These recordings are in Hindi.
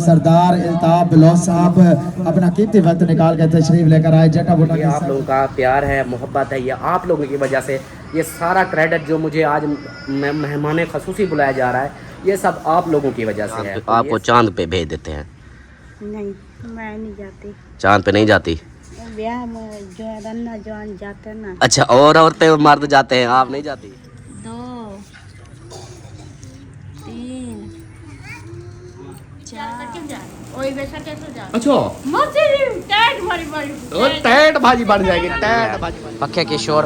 सरदार इल्ताफ बिलोच साहब अपना कीमती वक्त निकाल के तशरीफ लेकर आए। जटा बूटा ये आप लोगों का प्यार है, मोहब्बत है, ये आप लोगों की वजह से ये सारा क्रेडिट जो मुझे आज मेहमान खसूसी बुलाया जा रहा है, ये सब आप लोगों की वजह से है। आपको चांद पे भेज देते हैं। नहीं, मैं नहीं जाती चांद पे नहीं जाती? ब्याह में जो रन्ना जवान जाते ना। अच्छा, और औरतें मर्द जाते हैं, आप नहीं जाती? 2 3 4 अच्छा, टैट भाजी बढ़ जाएगी, टैट भाजी। पक्के की शोर।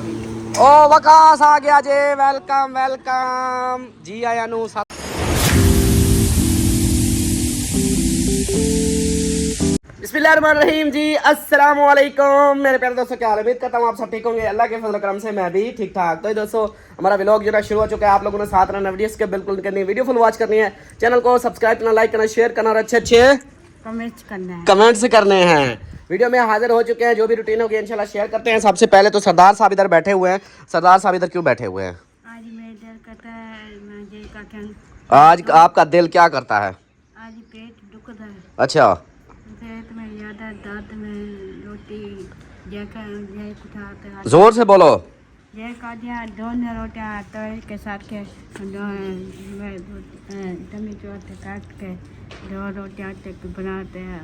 ओ वकास आ गया जी, वेलकम वेलकम जी। आया नू बिस्मिल्लाहिर्रहमानिर्रहीम जी, अस्सलाम वालेकुम मेरे प्यारे दोस्तों, क्या हाल है? उम्मीद करता हूँ आप सब ठीक होंगे। अल्लाह के फजल करम से मैं भी ठीक ठाक। तो दोस्तों, हमारा व्लॉग जो है शुरू हो चुका है। आप लोगों ने साथ रहना, वीडियो के बिल्कुल करनी है, वीडियो फुल वॉच करनी है, चैनल को सब्सक्राइब करना, लाइक करना, शेयर करना और अच्छे अच्छे कमेंट्स करने हैं। वीडियो में हाजिर हो चुके हैं, जो भी रूटीन होगी इंशाल्लाह शेयर करते हैं। सबसे पहले तो सरदार साहब इधर बैठे हुए हैं। सरदार साहब इधर क्यों बैठे हुए हैं? आज मेरा दिल करता है, मैं दिल का क्या आज आपका दिल क्या करता है? आज पेट दुखता है। अच्छा, पेट में ज़्यादा दर्द में रोटी जैका जय कुठाते जोर से बोलो। जय का दिया दोनों रोटियां तवे के साथ के टमी चोट काट के 2 रोटियां तक बनाते हैं,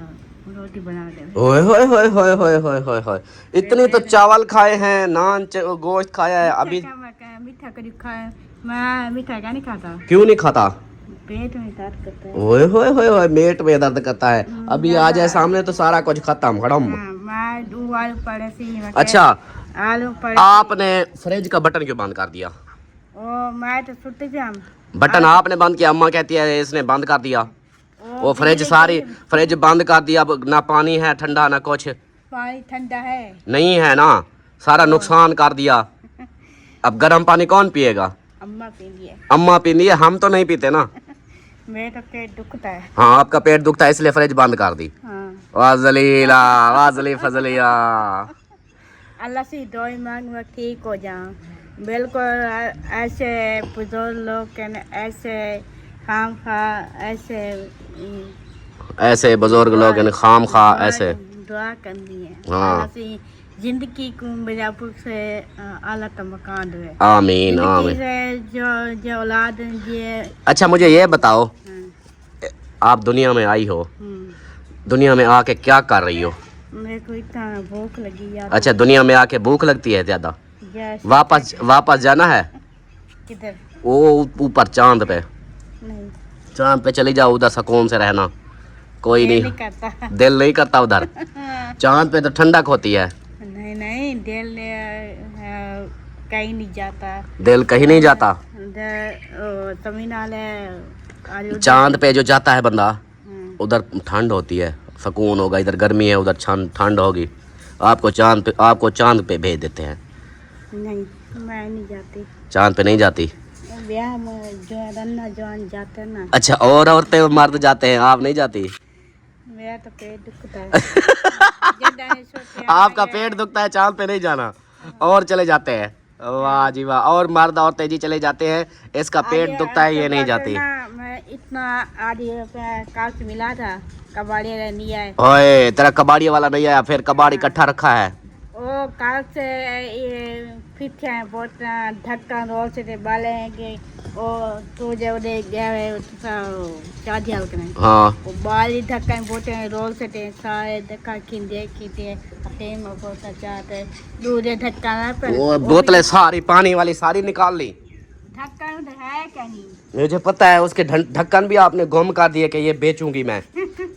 रोटी बनाते हैं। ओए होए होए होए होए होए होए होए, इतनी तो चावल खाए हैं, नान गोश्त खाया है अभी। मीठा कभी खाए, मैं मीठा क्या नहीं खाता। क्यों नहीं खाता? पेट में दर्द करता है। ओए होए होए होए, पेट में दर्द करता है। अभी आ जाए सामने तो सारा कुछ खत्म खड़म। मैं 2 आलू पड़े सी। अच्छा, आलू पड़े। आपने फ्रिज का बटन क्यों बंद कर दिया? ओ मैं तो सुते जाम। बटन आपने बंद किया, अम्मा कहती है इसने बंद कर दिया। वो फ्रिज सारी फ्रिज बंद कर दिया, अब ना पानी है ठंडा ना कुछ। पानी ठंडा है नहीं है ना, सारा नुकसान कर दिया। अब गर्म पानी कौन पिएगा? अम्मा पीती है। अम्मा पीनी है, हम तो नहीं पीते ना। मेरा तो पेट दुखता है। हाँ, आपका पेट दुखता है इसलिए फ्रिज बंद कर दी। हाँ। वाजलीला वाजली फजलिया। अल्लाह से दुआ मांग मैं ठीक हो जाऊं। बिल्कुल ऐसे बुजुर्ग लोग के ऐसे खाम खा ऐसे बुजुर्ग लोग खाम खा ऐसे दुआ करनी है। हाँ। अल्लाह से जिंदगी को मिर्जापुर से आला का मकान दे। आमीन आमीन। जो औलाद ये। अच्छा, मुझे ये बताओ, आप दुनिया में आई हो, दुनिया में आके क्या कर रही हो? मेरे को इतना भूख लगी यार। अच्छा, दुनिया में आके भूख लगती है ज्यादा? वापस जाना है? किधर? वो ऊपर चांद पे। नहीं, चांद पे चली जाओ, उधर सुकून से रहना। कोई नहीं करता। दिल नहीं करता उधर? चांद पे तो ठंडक होती है। नहीं नहीं, दिल कहीं नहीं जाता। दिल कहीं नहीं जाता? तमिलनाडु चांद पे जो जाता है बंदा, उधर ठंड होती है, सुकून होगा। इधर गर्मी है, उधर ठंड होगी। आपको चांद पे भेज देते हैं। नहीं, मैं नहीं जाती। चांद पे नहीं जाती? ब्याह में जो रन्ना जवान जाते ना। अच्छा, और औरतें मर्द जाते हैं, आप नहीं जाती? मेरा तो पेट दुखता है। आपका पेट दुखता है, चांद पे नहीं जाना, और चले जाते हैं। वाह जी वाह, और मर्द औरतें जी चले जाते हैं, इसका पेट दुखता है, ये नहीं जाती। मैं इतना आधी काल से मिला था, कबाड़ी नहीं आए। ओए, तेरा कबाड़ी वाला नहीं आया? फिर कबाड़ी इकट्ठा रखा है? ओ काल से ये फिट है बहुत ढक्कन रोल से बाले हैं कि ओ तो जब दे गए शादी हल करने। हाँ, वो बाली ढक्कन बोलते हैं रोल से थे सारे धक्का खिंदे खींचे अपने में बहुत अच्छा थे। दूध ढक्कन पर वो बोतलें सारी पानी वाली सारी निकाल ली। ढक्कन है क्या नहीं? मुझे पता है, उसके ढक्कन भी आपने गुम कर दिए कि ये बेचूंगी मैं।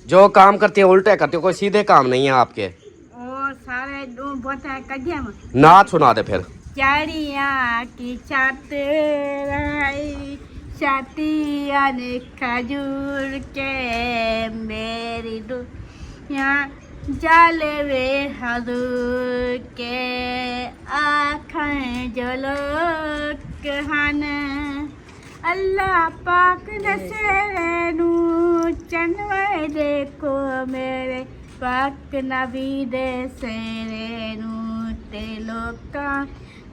जो काम करती है उल्टे करती है, कोई सीधे काम नहीं है आपके। ओ सारे दो बोलता है कदिया में नाच सुना दे फिर। चारिया की छातिया ने खजूर के मेरी दुनिया जलवे हजूर के आँखें जलोक हन अल्लाह पाक नसेनु चनवे देखो मेरे पाक नबी दे सेरेनु ते लोका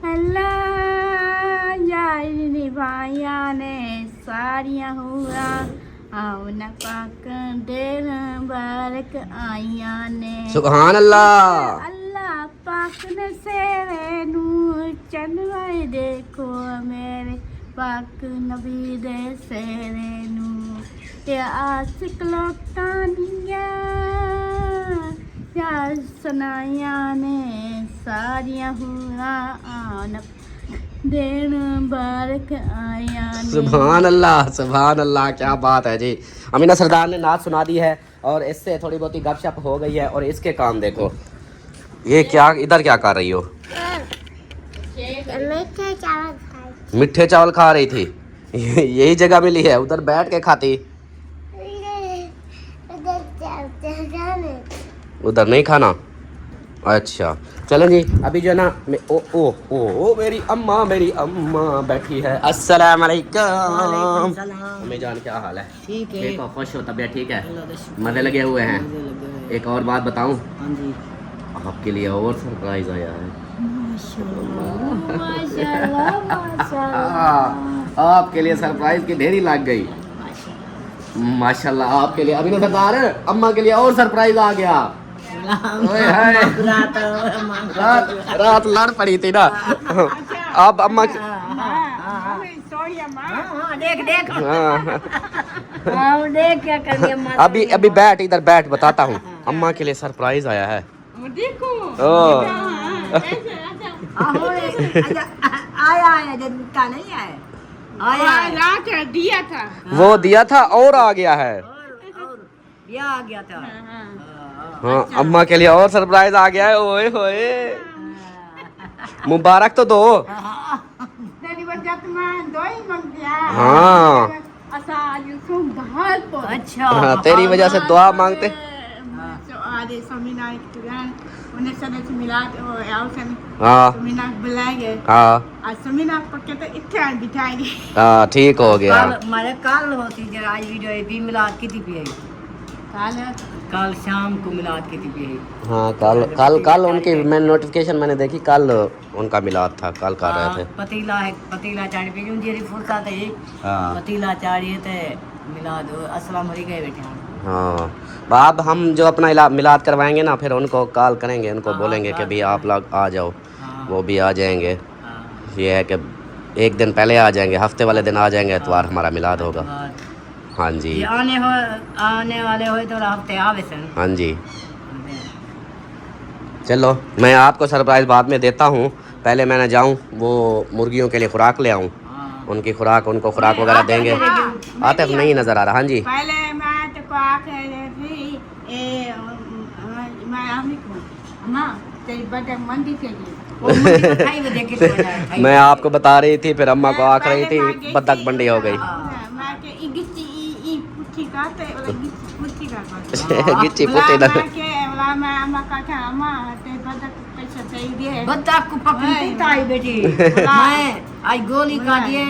अल्लाह यार निभाया ने सारियां हुआ आउन पाक देर बारक आइया ने सुभान अल्लाह। अल्लाह पाक ने सेरे नू चनवाए देखो मेरे पाक नबी दे सेरे नू ते आशिक लोकानिया या सुनाया ने सारिया हुआ आन देन बारक आया ने। सुभान अल्लाह, क्या बात है जी। अमीना सरदार ने नात सुना दी है और इससे थोड़ी बहुत ही गपशप हो गई है। और इसके काम देखो, ये क्या इधर क्या कर रही हो? मीठे चावल खा रही थी। यही जगह मिली है, उधर बैठ के खाती। उधर नहीं खाना, अच्छा चलो जी। अभी जो है ना मेरी अम्मा बैठी है। अस्सलाम वालेकुम। अम्मी जान क्या हाल है? ठीक है। देखो खुश हो, तबीयत ठीक है? मजे लगे हुए हैं। एक और बात बताऊं, हाँ जी। आपके लिए और सरप्राइज आया है। आपके लिए सरप्राइज की ढेरी लग गई। माशाल्लाह, आपके लिए अभी सरदार अम्मा के लिए और सरप्राइज आ गया। ओए हाय, रात लड़ पड़ी थी ना। अब अम्मा देख देख हाँ। देख क्या कर लिया। अभी बैठ, इधर बैठ, बताता हूँ। अम्मा के लिए सरप्राइज आया है। आया आया जब का नहीं आया आया दिया था। वो दिया था और आ गया है। और ये आ गया था। हाँ, अम्मा के लिए और सरप्राइज आ गया है। ओए होए, मुबारक तो दो। हाँ अच्छा हाँ, तेरी वजह से दुआ मांगते। हाँ हाँ ठीक हो गया। मारे कल होती जरा आज वीडियो भी मिलाद की थी भी कल शाम को मिलाद की थी भी। हाँ कल उनकी मैं नोटिफिकेशन मैंने देखी, कल उनका मिलाद था, कल कर रहे थे। पतीला चाड़ी पे जो जेरी फुर्सत है पतीला चाड़ी थे मिलाद अस्सलाम वालेकुम गए बैठे। हाँ, अब हम जो अपना मिलाद करवाएंगे ना, फिर उनको कॉल करेंगे, उनको बोलेंगे कि भाई आप लोग आ जाओ। वो भी आ जाएंगे। ये है कि एक दिन पहले आ जाएंगे, हफ्ते वाले दिन आ जाएंगे, इतवार हमारा मिलाद होगा। हाँ जी, आने वाले हो तो हफ्ते आवे सन। हाँ जी। चलो मैं आपको सरप्राइज बाद में देता हूँ, पहले मैंने जाऊँ वो मुर्गियों के लिए खुराक ले आऊँ। उनकी खुराक, उनको खुराक वगैरह देंगे। आतिफ नहीं नज़र आ रहा। हाँ जी, पहले मैं तो मंडी से मैं आपको बता रही थी, फिर अम्मा को आख रही थी, बतख बंडी हो गई। गिच्ची पुट्टी ना बत्तख को पकड़ती ताई बेटी मैं आज गोली खा दिए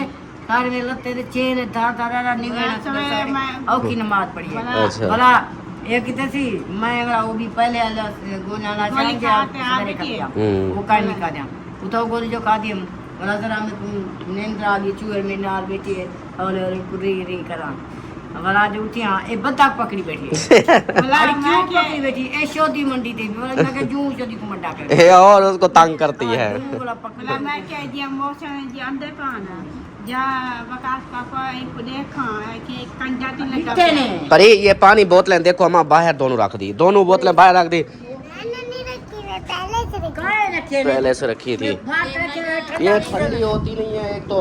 तार में लत्ते ते चेन धार निवेड़ औ की नमाज पढ़ी है। अच्छा। भला ये किते सी मैं अगर वो भी पहले गोना ना चाहिए वो काई नहीं खा दिया वो तो गोली जो खा दी भला जरा में नींद आ गई चूर में नाल बेटी है और कुरी री करा भला जो उठी हां ए बत्तख पकड़ी बैठी भला क्यों पकड़ी बैठी ए शोदी मंडी थी भला मैं के जूं शोदी को मंडा कर ये और उसको तंग करती है। भला मैं क्या दिया मौसम जी अंदर पाना जा वकास पापा को देखा कि कंजा दिन लगा पर ये पानी बोतलें देखो अम्मा बाहर दोनों रख दी, दोनों बोतलें बाहर रख दी। पहले से रखी थी। ये ठंडी होती नहीं है। एक तो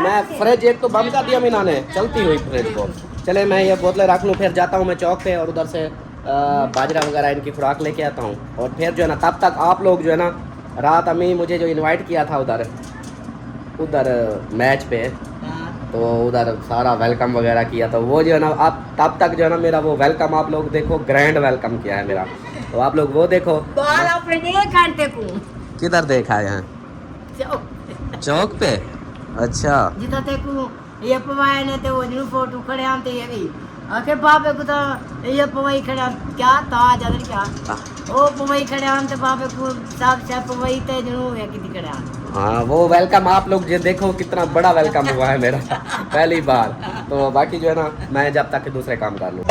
मैं फ्रिज एक तो बंद कर दिया मीना ने, चलती हुई फ्रिज को। चले मैं ये बोतलें रख लूँ, फिर जाता हूँ मैं चौक पे और उधर से बाजरा वगैरह इनकी खुराक लेके आता हूँ। और फिर जो है ना तब तक आप लोग जो है ना, रात अम्मी मुझे जो इनवाइट किया था उधर मैच पे, तो उधर सारा वेलकम वगैरह किया, तो वो जो है ना आप तब तक जो है ना मेरा वो वेलकम आप लोग देखो, ग्रैंड वेलकम किया है मेरा, तो आप लोग वो देखो। किधर देखा है? चौक पे। अच्छा जिता तेको ये पवाए ने ते वो जनु फोटो खड़े आते ये भी आके बाबे को तो ये पवाई खड़ा क्या ताज अगर क्या ओ पवाई खड़े आते बाबे को साहब से पवाई ते जनु ये किती खड़े हाँ वो वेलकम आप लोग ये देखो कितना बड़ा वेलकम हुआ है मेरा पहली बार। तो बाकी जो है ना मैं जब तक के दूसरे काम कर लूँ।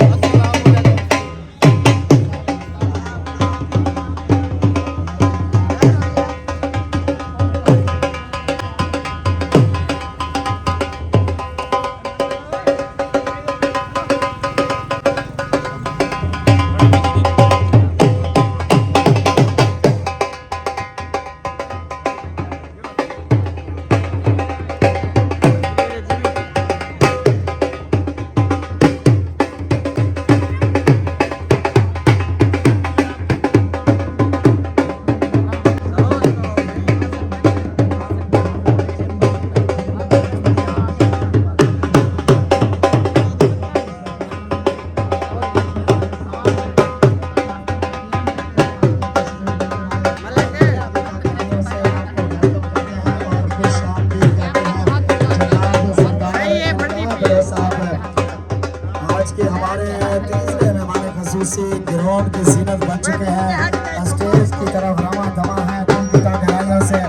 ग्राउंड की जीनत बन चुके हैं, स्टेज की तरफ रवा दवा है, उनकी गहराइयों से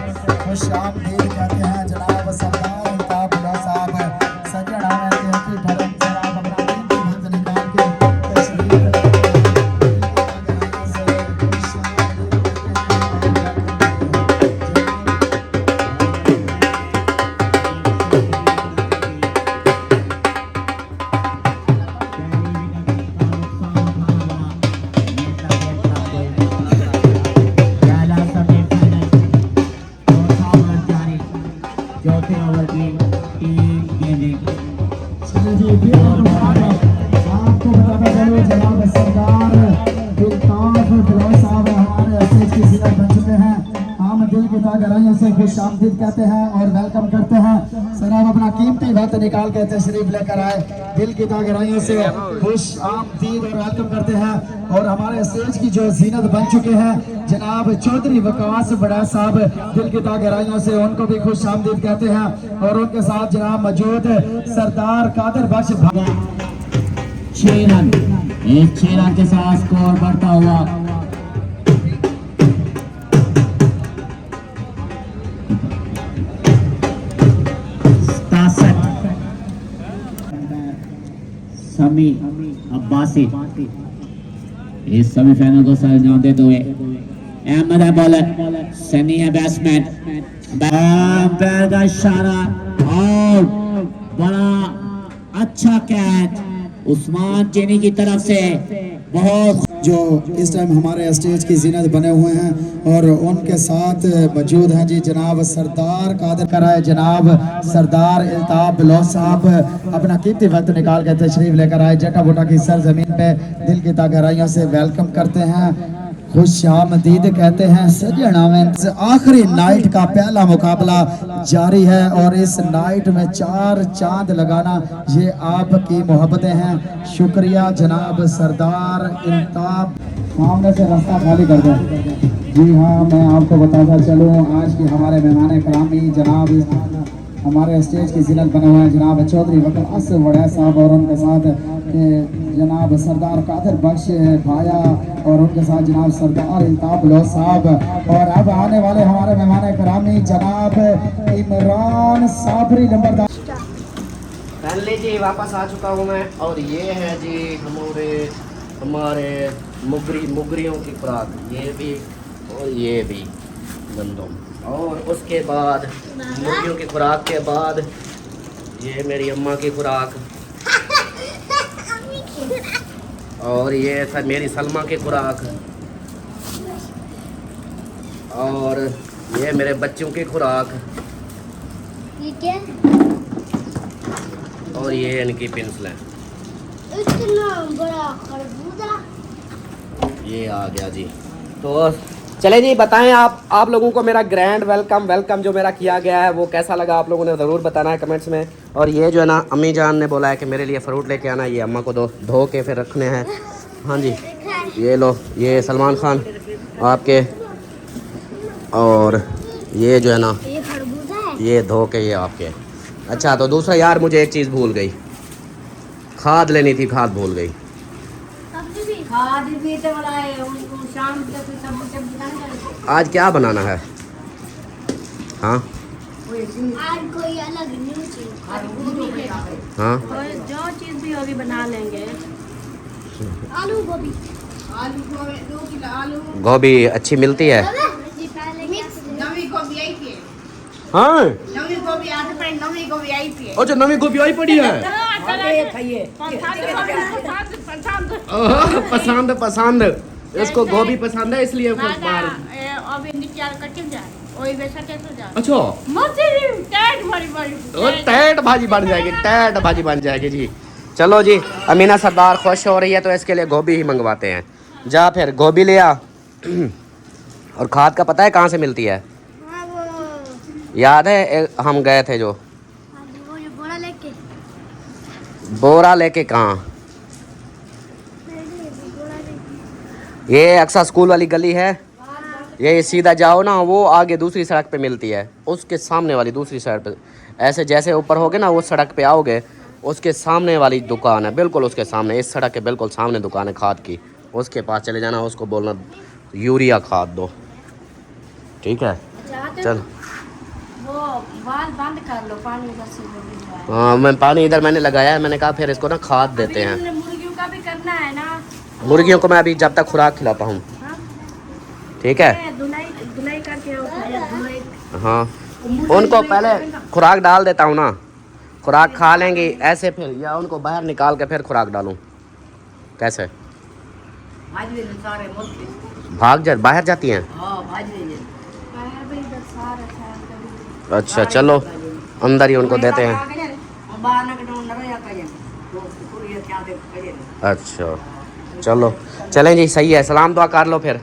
खुश आमदीद कहते हैं जनाब सरदार अल्ताफ बिलौर साहब। सज्जन आने की धर्म जनाब अपना कीमती वक्त निकाल के तशरीफ चौथे ओवर की टीम गेंदें। आपको बताता चलो जनाब सरदार अल्ताफ बिलौर साहब हमारे स्टेज की जीनत बन चुके हैं। हम दिल की गहराइयों से खुश आमदीद कहते हैं और वेलकम करते हैं। सर आप अपना कीमती वक्त निकाल के तशरीफ लेकर आए, दिल की गहराइयों से खुश आमदीद और वेलकम करते हैं। और हमारे स्टेज की जो जीनत बन चुके हैं जनाब चौधरी वकास बड़ा साहब, दिल की गहराइयों से उनको भी खुश आमदीद कहते हैं। और उनके साथ जनाब मौजूद सरदार कादर बख्श 6 रन, एक 6 रन के साथ स्कोर बढ़ता हुआ। समी अब्बासी इस सेमीफाइनल को सर अंजाम देते हुए अहमद है बॉलर, सनी है बैट्समैन, पैर का इशारा और बड़ा अच्छा कैच उस्मान चीनी की तरफ से। बहुत जो इस टाइम हमारे स्टेज की जीनत बने हुए हैं और उनके साथ मौजूद हैं जी जनाब सरदार कादर कराए, जनाब सरदार अल्ताफ बिलौर साहब अपना कीमती वक्त निकाल के तशरीफ लेकर आए। जटा बोटा की सरजमीन पे दिल की गहराइयों से वेलकम करते हैं, खुश आमदीद कहते हैं। सजना में आखिरी नाइट का पहला मुकाबला जारी है और इस नाइट में 4 चांद लगाना ये आपकी मोहब्बतें हैं। शुक्रिया जनाब सरदार अल्ताफ। सामने से रास्ता खाली कर दो। जी हाँ, मैं आपको बताता चलूँ आज की हमारे मेहमान करामी जनाब हमारे स्टेज की जीनत बने हुए हैं जनाब चौधरी वकास बड़ा साहब और उनके साथ जनाब सरदार कादर बख्श भाया और उनके साथ जनाब सरदार अल्ताफ बिलौर साहब। और अब आने वाले हमारे मेहमान करामी जनाब इमरान साबरी नंबरदार। फाइनली जी वापस आ चुका हूँ मैं और ये है जी हमारे मुगरियों की खुराक, ये भी और ये भी गंदम। और उसके बाद मुर्गियों की खुराक के बाद ये मेरी अम्मा की खुराक और ये था मेरी सलमा की खुराक और ये मेरे बच्चों की खुराक और ये इनकी पेंसिलें। ये आ गया जी। तो चले जी बताएं आप लोगों को मेरा ग्रैंड वेलकम जो मेरा किया गया है वो कैसा लगा, आप लोगों ने ज़रूर बताना है कमेंट्स में। और ये जो है ना अम्मी जान ने बोला है कि मेरे लिए फ्रूट लेके आना, ये अम्मा को धो के फिर रखने हैं। हाँ जी, ये लो, ये सलमान खान आपके, और ये जो है ना ये धो के ये आपके। अच्छा तो दूसरा यार मुझे एक चीज़ भूल गई, खाद लेनी थी, खाद भूल गई। आज क्या बनाना है? हाँ आज कोई अलग नहीं चाहिए। हाँ जो चीज़ भी होगी बना लेंगे। आलू गोभी। आलू 2 किलो आलू। गोभी अच्छी मिलती है। नवी गोभी आई थी। हाँ नवी गोभी आज पे नवी गोभी आई थी। अच्छा नवी गोभी आई पड़ी है। खाइए पसंद पसंद इसको गोभी पसंद है इसलिए बाहर। अभी निकाल कट जाए ओई वैसा कैसे जाए। अच्छा मजे टैट बड़ी बड़ी। तो टैट भाजी बन जाएगी, टैट भाजी बन जाएगी जी। चलो जी, अमीना सरदार खुश हो रही है तो इसके लिए गोभी ही मंगवाते हैं। जा फिर गोभी ले आ। और खाद का पता है कहाँ से मिलती है? याद है हम गए थे जो बोरा लेके कहाँ? ये अक्सा स्कूल वाली गली है, ये सीधा जाओ ना, वो आगे दूसरी सड़क पे मिलती है, उसके सामने वाली दूसरी साइड पे। ऐसे जैसे ऊपर होगे ना वो सड़क पे आओगे, उसके सामने वाली दुकान है, बिल्कुल उसके सामने, इस सड़क के बिल्कुल सामने दुकान है खाद की। उसके पास चले जाना, उसको बोलना यूरिया खाद दो, ठीक है? चल वो बाल बंद कर लो, पानी इधर से। हाँ मैं पानी इधर मैंने लगाया है, मैंने कहा फिर इसको ना खाद देते हैं। मुर्गियों का भी करना है ना। मुर्गियों को मैं अभी जब तक खुराक खिलाता हूँ, ठीक है? धुलाई करके धुलाई। हाँ उनको पहले खुराक डाल देता हूँ ना, खुराक खा लेंगी ऐसे, फिर या उनको बाहर निकाल के फिर खुराक डालूँ, कैसे? भाग जा बाहर जाती हैं। अच्छा चलो अंदर ही उनको देते हैं। अच्छा चलो चलें जी, सही है, सलाम दुआ कर लो फिर।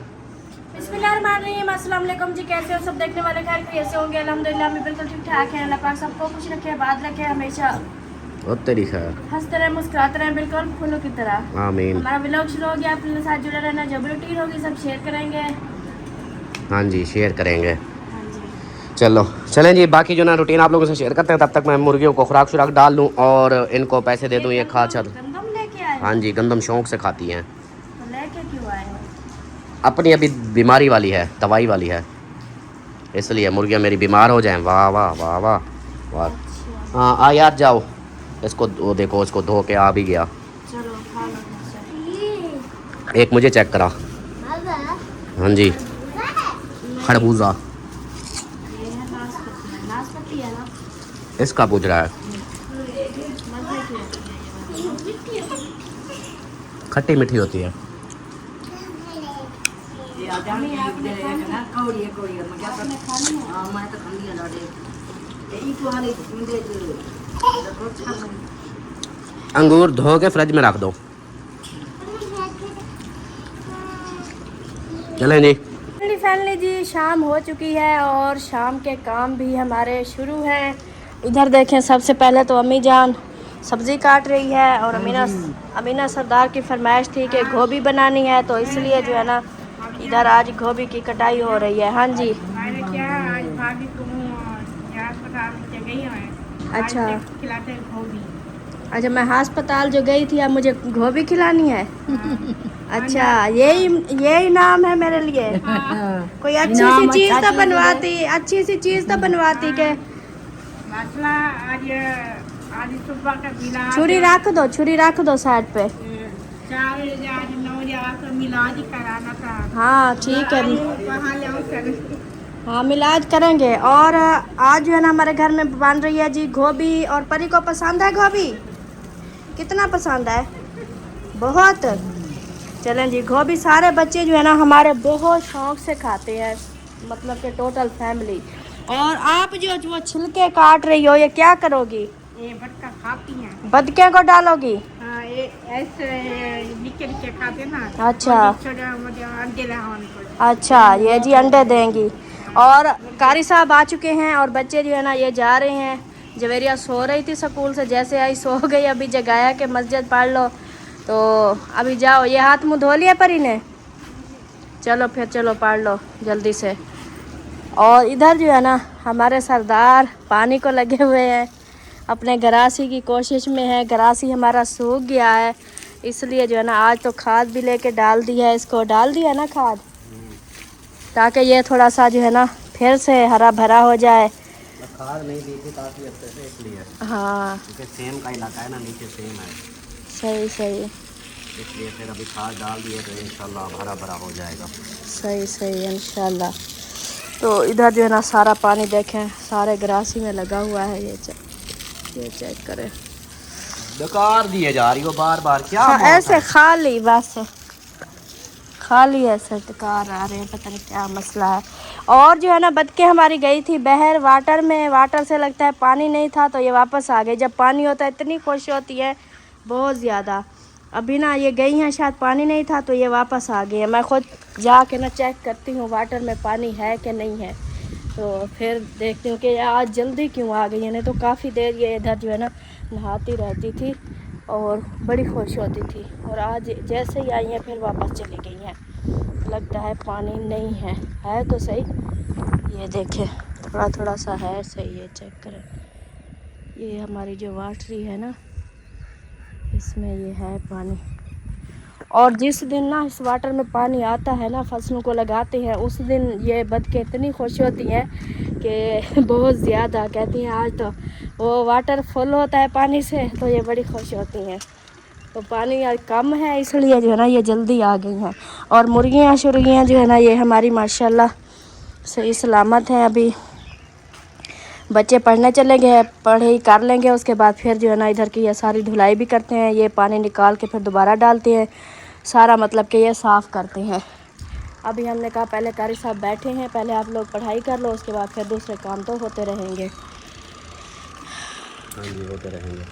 बिस्मिल्लाहिर्रहमानिर्रहीम। अस्सलाम वालेकुम जी, कैसे हो सब देखने वाले? खैर कैसे होंगे? अल्हम्दुलिल्लाह हम बिल्कुल ठीक ठाक हैं। अल्लाह पाक सबको खुश रखे, आबाद रखे, हमेशा तेरी खैर, हंसते रहे, मुस्कुराते रहे, बिल्कुल फूलों की तरह। आमीन। हमारा व्लॉग शुरू हो गया, अपने साथ जुड़े रहना, जब रूटीन होगी सब शेयर करेंगे। हाँ जी शेयर करेंगे। चलो चलें जी, बाकी जो ना रूटीन आप लोगों से शेयर करते हैं, तब तक मैं मुर्गियों को खुराक शुराक डाल लूँ और इनको पैसे दे दूँ ये खा छत। गंदम लेके आए? हाँ जी गंदम शौक से खाती हैं। तो लेके क्यों आए हो? अपनी अभी बीमारी वाली है, दवाई वाली है, इसलिए मुर्गियाँ मेरी बीमार हो जाएं। वाह वाह वाह वाह वाह। हाँ आ यार जाओ, इसको वो देखो, उसको धो के आ भी गया। चलो खा लो। एक मुझे चेक करा। हाँ जी खरबूजा ये है नाशपाती। नाशपाती है ना? इसका पूछ रहा है। खट्टी मीठी होती है। अंगूर धो के फ्रिज में रख दो। चलें जी। फाइनली जी शाम हो चुकी है और शाम के काम भी हमारे शुरू हैं। इधर देखें, सबसे पहले तो अम्मी जान सब्ज़ी काट रही है और अमीना सरदार की फरमाइश थी कि गोभी बनानी है, तो इसलिए जो है ना इधर आज गोभी की कटाई हो रही है। हाँ जी अच्छा अच्छा, मैं अस्पताल जो गई थी, अब मुझे गोभी खिलानी है। अच्छा यही नाम है मेरे लिए। कोई अच्छी सी चीज़ तो बनवाती, अच्छी सी चीज़ तो बनवाती के। छुरी रख दो साइड पे। हाँ ठीक है, हाँ मिलाज करेंगे। और आज जो है ना हमारे घर में बन रही है जी गोभी, और परी को पसंद है गोभी। कितना पसंद है? बहुत। चलें जी, गोभी सारे बच्चे जो है ना हमारे बहुत शौक से खाते हैं, मतलब कि टोटल फैमिली। और आप जो वो छिलके काट रही हो, ये क्या करोगी? ये बटका खाती हैं। बदके को डालोगी? हाँ, ये ऐसे निके खाते ना। अच्छा अंडे उनको। अच्छा, ये जी अंडे देंगी। और कारी साहब आ चुके हैं और बच्चे जो है ना ये जा रहे हैं। जवेरिया सो रही थी स्कूल से, जैसे आई सो गई, अभी जगाया कि मस्जिद पढ़ लो, तो अभी जाओ। ये हाथ मुँह धो लिया परी ने? चलो फिर चलो पढ़ लो जल्दी से। और इधर जो है ना हमारे सरदार पानी को लगे हुए हैं, अपने गरासी की कोशिश में है। गरासी हमारा सूख गया है, इसलिए जो है ना आज तो खाद भी लेके डाल दी है, इसको डाल दिया ना खाद, ताकि ये थोड़ा सा जो है ना फिर से हरा भरा हो जाए। खाद नहीं दी थी काफ़ी अच्छे से, इसलिए हाँ क्योंकि सेम का इलाका है ना, नीचे सेम है, सही सही इसलिए फिर अभी खाद डाल दिए तो इंशाल्लाह हरा भरा हो जाएगा। सही सही इंशाल्लाह। तो इधर जो है ना सारा पानी देखें सारे ग्रासी में लगा हुआ है। ये चेक करें। बेकार दिए जा रही हो बार बार, क्या हाँ, बात ऐसे है? खाली बस खाली ऐसे टकार आ रहे हैं, पता नहीं क्या मसला है। और जो है ना बतखें हमारी गई थी बहर वाटर में, वाटर से लगता है पानी नहीं था तो ये वापस आ गई। जब पानी होता है इतनी खुश होती है बहुत ज़्यादा। अभी ना ये गई हैं, शायद पानी नहीं था तो ये वापस आ गई है। मैं खुद जाके ना चेक करती हूँ वाटर में पानी है कि नहीं है, तो फिर देखती हूँ कि आज जल्दी क्यों आ गई है। नहीं तो काफ़ी देर ये इधर जो है ना नहाती रहती थी और बड़ी खुश होती थी, और आज जैसे ही आई हैं फिर वापस चली गई हैं। लगता है पानी नहीं है तो सही। ये देखें थोड़ा थोड़ा सा है सही। ये चेक करें, ये हमारी जो वाटरी है ना इसमें ये है पानी। और जिस दिन ना इस वाटर में पानी आता है ना फसलों को लगाते हैं, उस दिन ये बतखें इतनी खुश होती हैं कि बहुत ज़्यादा। कहती हैं आज तो वो वाटर फुल होता है पानी से तो ये बड़ी खुश होती हैं। तो पानी आज कम है इसलिए जो है ना ये जल्दी आ गई हैं। और मुर्गियाँ शुर्गियाँ जो है ना ये हमारी माशाल्लाह सही सलामत हैं। अभी बच्चे पढ़ने चले गए, पढ़ाई कर लेंगे उसके बाद फिर जो है ना इधर की ये सारी धुलाई भी करते हैं। ये पानी निकाल के फिर दोबारा डालते हैं, सारा मतलब कि ये साफ़ करते हैं। अभी हमने कहा पहले कारी साहब बैठे हैं, पहले आप लोग पढ़ाई कर लो, उसके बाद फिर दूसरे काम तो होते रहेंगे। हाँ जी, होते रहेंगे।